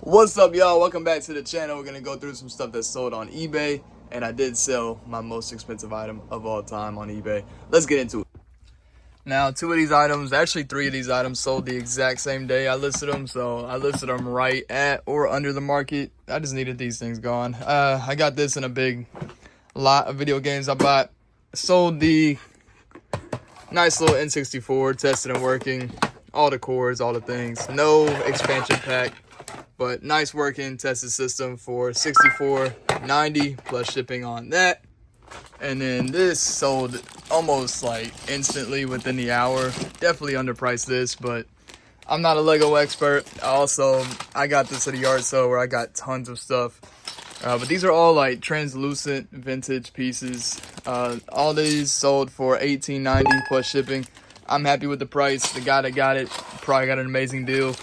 What's up, y'all? Welcome back to the channel. We're gonna go through some stuff that's sold on eBay, and I did sell my most expensive item of all time on eBay. Let's get into it. Now, two of these items, actually three of these items, sold the exact same day I listed them. So I listed them right at or under the market. I just needed these things gone. I got this in a big lot of video games I bought. Sold the nice little N64, tested and working, all the cores, all the things. No expansion pack, but nice working tested system for $64.90 plus shipping on that. And then this sold almost like instantly within the hour. Definitely underpriced this, but I'm not a Lego expert. I got this at a yard sale where I got tons of stuff. But these are all like translucent vintage pieces. All these sold for $18.90 plus shipping. I'm happy with the price. The guy that got it probably got an amazing deal.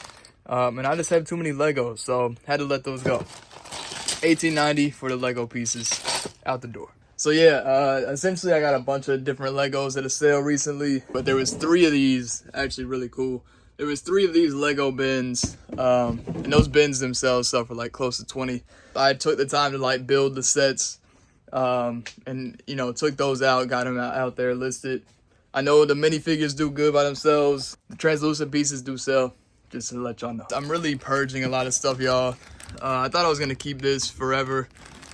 And I just have too many Legos, so had to let those go. $18.90 for the Lego pieces out the door. So yeah, essentially I got a bunch of different Legos at a sale recently, but there was three of these, actually really cool. There was three of these Lego bins, and those bins themselves sell for like close to 20. I took the time to like build the sets, and you know, took those out, got them out there listed. I know the minifigures do good by themselves. The translucent pieces do sell, just to let y'all know. I'm really purging a lot of stuff, y'all. I thought I was gonna keep this forever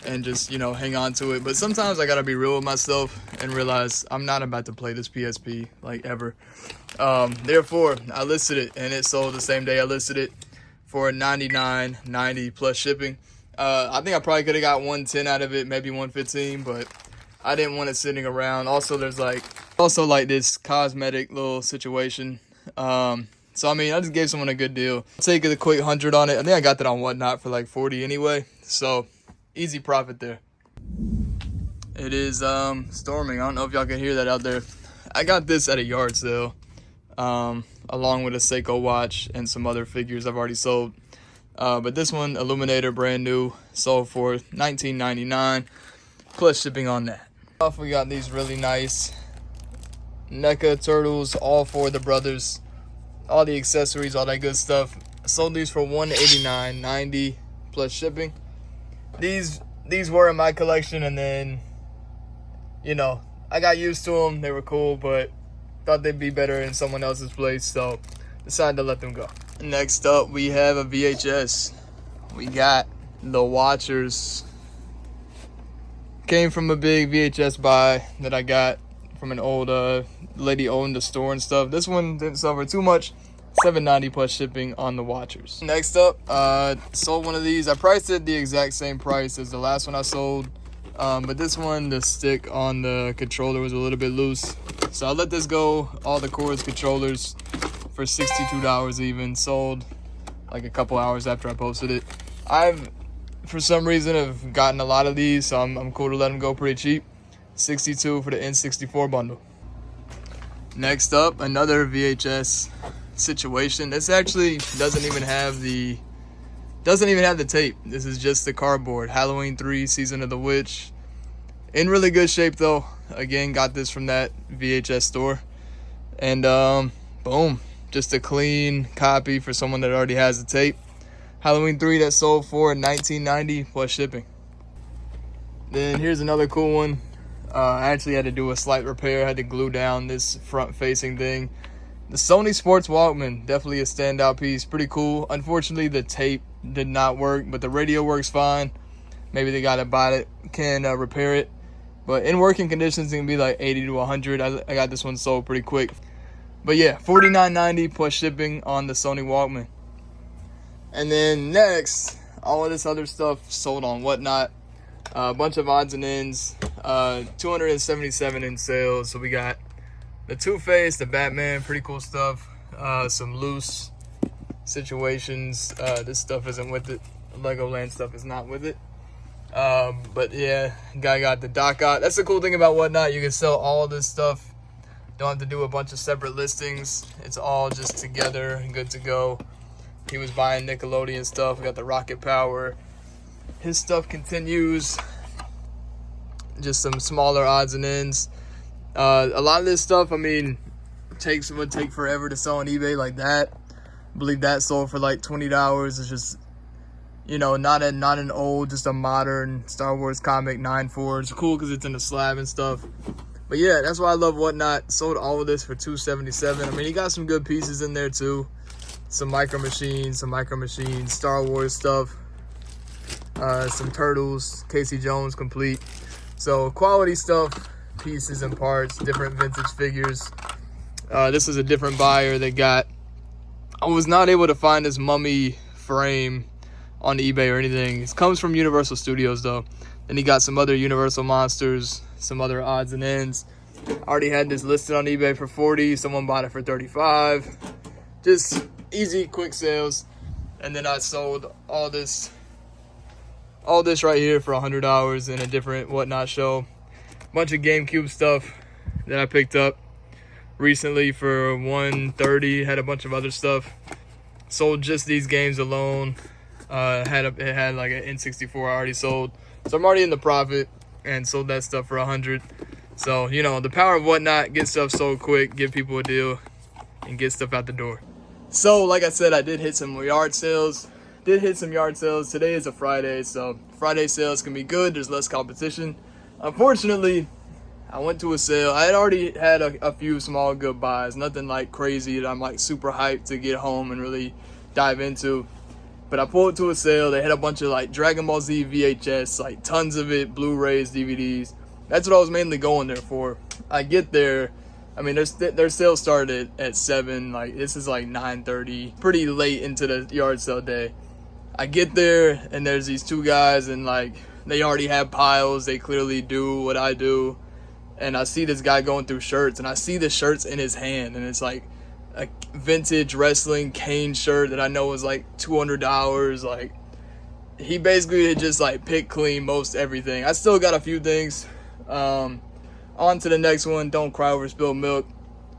and just, you know, hang on to it. But sometimes I gotta be real with myself and realize I'm not about to play this PSP, like, ever. Therefore, I listed it, and it sold the same day I listed it for $99.90 plus shipping. I think I probably could have got 110 out of it, maybe 115, but I didn't want it sitting around. Also, there's like this cosmetic little situation. So I mean, I just gave someone a good deal. I'll take a quick 100 on it. I think I got that on Whatnot for like 40 anyway. So easy profit there. It is storming. I don't know if y'all can hear that out there. I got this at a yard sale, along with a Seiko watch and some other figures I've already sold. But this one, Illuminator, brand new, sold for $19.99 plus shipping on that. Off, we got these really nice NECA turtles, all for the brothers, all the accessories, all that good stuff. I sold these for $189.90 plus shipping. These were in my collection, and then, you know, I got used to them. They were cool, but thought they'd be better in someone else's place, so decided to let them go. Next up, we have a VHS. We got The Watchers. Came from a big VHS buy that I got from an old lady owned a store and stuff. This one didn't sell for too much. $7.90 plus shipping on The Watchers. Next up, sold one of these. I priced it the exact same price as the last one I sold, but this one, the stick on the controller was a little bit loose, so I let this go. All the cords, controllers, for $62 even. Sold like a couple hours after I posted it. I've, for some reason, have gotten a lot of these, so I'm cool to let them go pretty cheap. $62 for the N64 bundle. Next up, another VHS situation. This actually doesn't even have the tape. This is just the cardboard. Halloween 3 Season of the Witch. In really good shape though. Again, got this from that VHS store. And boom, just a clean copy for someone that already has the tape. Halloween 3 that sold for $19.90 plus shipping. Then here's another cool one. I actually had to do a slight repair. I had to glue down this front facing thing. The Sony Sports Walkman, definitely a standout piece. Pretty cool. Unfortunately, the tape did not work, but the radio works fine. Maybe the guy that bought it can repair it. But in working conditions, it can be like 80 to 100. I got this one sold pretty quick. But yeah, $49.90 plus shipping on the Sony Walkman. And then next, all of this other stuff sold on Whatnot. A bunch of odds and ends. 277 in sales. So we got the Two-Face, the Batman, pretty cool stuff. Some loose situations. This stuff isn't with it. The Legoland stuff is not with it. But yeah, guy got the Doc Ock. That's the cool thing about Whatnot. You can sell all of this stuff. Don't have to do a bunch of separate listings. It's all just together and good to go. He was buying Nickelodeon stuff. We got the Rocket Power. His stuff continues. Just some smaller odds and ends. A lot of this stuff, I mean, would take forever to sell on eBay like that. I believe that sold for like $20. It's just You know, not an old, just a modern Star Wars comic 9.4. It's cool because it's in the slab and stuff. But yeah, that's why I love Whatnot. Sold all of this for $277. I mean, he got some good pieces in there too. Some Micro Machines, Star Wars stuff, some Turtles, Casey Jones complete. So quality stuff, pieces and parts, different vintage figures. This is a different buyer that got. I was not able to find this mummy frame on eBay or anything. It comes from Universal Studios though. Then he got some other Universal monsters, some other odds and ends. I already had this listed on eBay for 40. Someone bought it for 35. Just easy, quick sales. And then I sold all this right here for $100 in a different Whatnot show. Bunch of GameCube stuff that I picked up recently for $130. Had a bunch of other stuff. Sold just these games alone. It had like an N64 I already sold, so I'm already in the profit, and sold that stuff for $100. So you know the power of Whatnot. Get stuff sold quick, give people a deal, and get stuff out the door. So like I said, I did hit some yard sales. Today is a Friday, so Friday sales can be good. There's less competition. Unfortunately, I went to a sale. I had already had a few small good buys, nothing like crazy that I'm like super hyped to get home and really dive into. But I pulled to a sale. They had a bunch of like Dragon Ball Z VHS, like tons of it, Blu-rays, DVDs. That's what I was mainly going there for. I get there. I mean, their sale started at 7. Like this is like 9:30, pretty late into the yard sale day. I get there and there's these two guys and like they already have piles. They clearly do what I do. And I see this guy going through shirts and I see the shirts in his hand and it's like a vintage wrestling Kane shirt that I know was like $200. Like he basically had just like picked clean most everything. I still got a few things. On to the next one. Don't cry over spilled milk.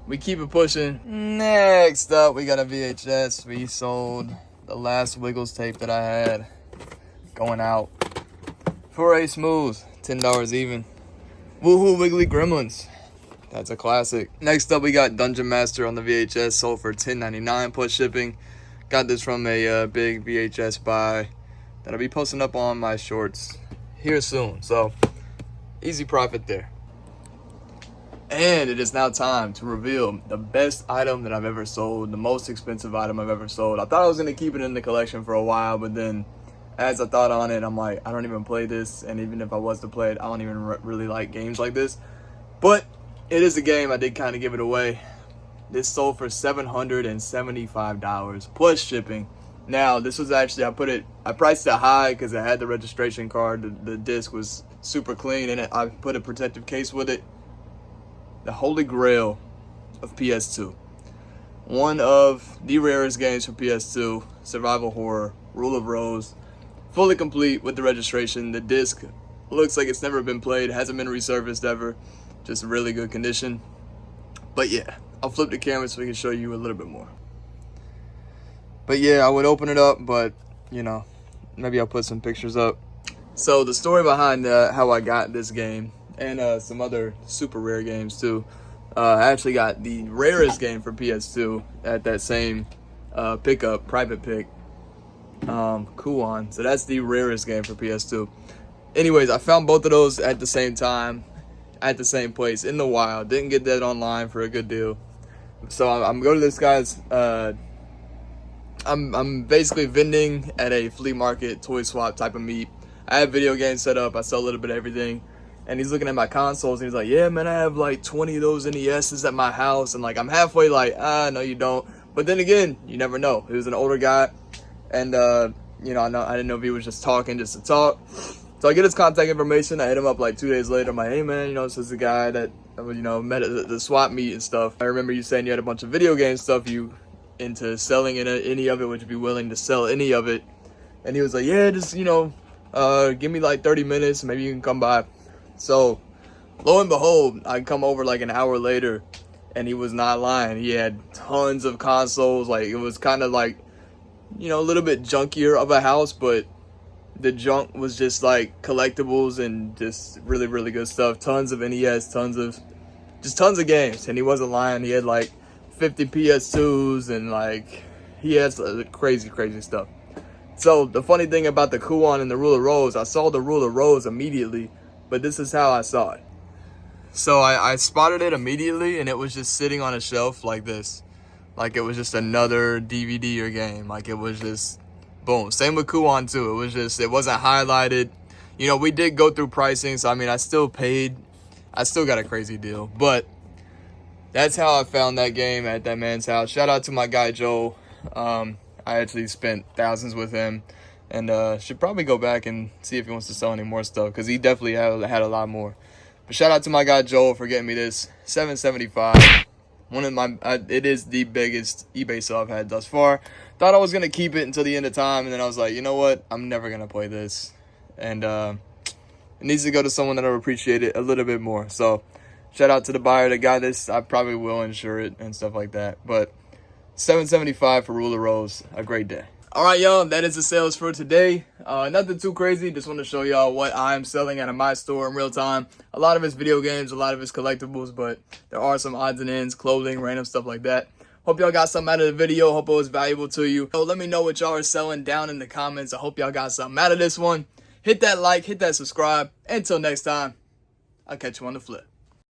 We keep it pushing. Next up, we got a VHS. We sold the last Wiggles tape that I had going out for a smooth $10 even. Woohoo Wiggly Gremlins. That's a classic. Next up, we got Dungeon Master on the VHS, sold for $10.99 plus shipping. Got this from a big VHS buy that I'll be posting up on my shorts here soon. So, easy profit there. And it is now time to reveal the best item that I've ever sold, the most expensive item I've ever sold. I thought I was going to keep it in the collection for a while, but then as I thought on it, I'm like, I don't even play this. And even if I was to play it, I don't even really like games like this. But it is a game. I did kind of give it away. This sold for $775 plus shipping. Now, this was actually, I priced it high because it had the registration card. The disc was super clean and I put a protective case with it. The Holy Grail of PS2. One of the rarest games for PS2. Survival horror, Rule of Rose. Fully complete with the registration. The disc looks like it's never been played. Hasn't been resurfaced ever. Just really good condition. But yeah, I'll flip the camera so we can show you a little bit more. But yeah, I would open it up, but you know, maybe I'll put some pictures up. So the story behind how I got this game and some other super rare games too. I actually got the rarest game for PS2 at that same pickup, private pick. Kuon. So that's the rarest game for PS2. Anyways, I found both of those at the same time, at the same place in the wild. Didn't get that online for a good deal. So I'm going to this guy's. I'm basically vending at a flea market, toy swap type of meet. I have video games set up. I sell a little bit of everything. And he's looking at my consoles and he's like, yeah, man, I have like 20 of those NESs at my house. And like, I'm halfway like, no, you don't. But then again, you never know. He was an older guy. And, you know, I didn't know if he was just talking just to talk. So I get his contact information. I hit him up like 2 days later. I'm like, hey, man, you know, this is the guy that, you know, met at the swap meet and stuff. I remember you saying you had a bunch of video game stuff. You into selling any of it? Would you be willing to sell any of it? And he was like, yeah, just, you know, give me like 30 minutes. Maybe you can come by. So, lo and behold, I come over like an hour later, and he was not lying. He had tons of consoles. Like, it was kind of like, you know, a little bit junkier of a house, but the junk was just like collectibles and just really, really good stuff. Tons of NES, tons of games. And he wasn't lying. He had like 50 PS2s and like, he had crazy, crazy stuff. So the funny thing about the Kuon and the Ruler Rose, I saw the Ruler Rose immediately, but this is how I saw it. So I spotted it immediately, and it was just sitting on a shelf like this. Like it was just another DVD or game. Like it was just, boom. Same with Kuon too. It was just, it wasn't highlighted. You know, we did go through pricing, so I mean, I still got a crazy deal. But that's how I found that game at that man's house. Shout out to my guy, Joel. I actually spent thousands with him, and should probably go back and see if he wants to sell any more stuff, because he definitely had a lot more. But shout out to my guy Joel for getting me this $775. One of my, it is the biggest eBay sale I've had thus far. Thought I was gonna keep it until the end of time, and then I was like, you know what? I'm never gonna play this, and it needs to go to someone that'll appreciate it a little bit more. So, shout out to the buyer that got this. I probably will insure it and stuff like that. But $775 for Ruler Rose. A great day. All right, y'all, that is the sales for today. Nothing too crazy. Just want to show y'all what I'm selling out of my store in real time. A lot of it's video games, a lot of it's collectibles, but there are some odds and ends, clothing, random stuff like that. Hope y'all got something out of the video. Hope it was valuable to you. So let me know what y'all are selling down in the comments. I hope y'all got something out of this one. Hit that like, hit that subscribe. Until next time, I'll catch you on the flip.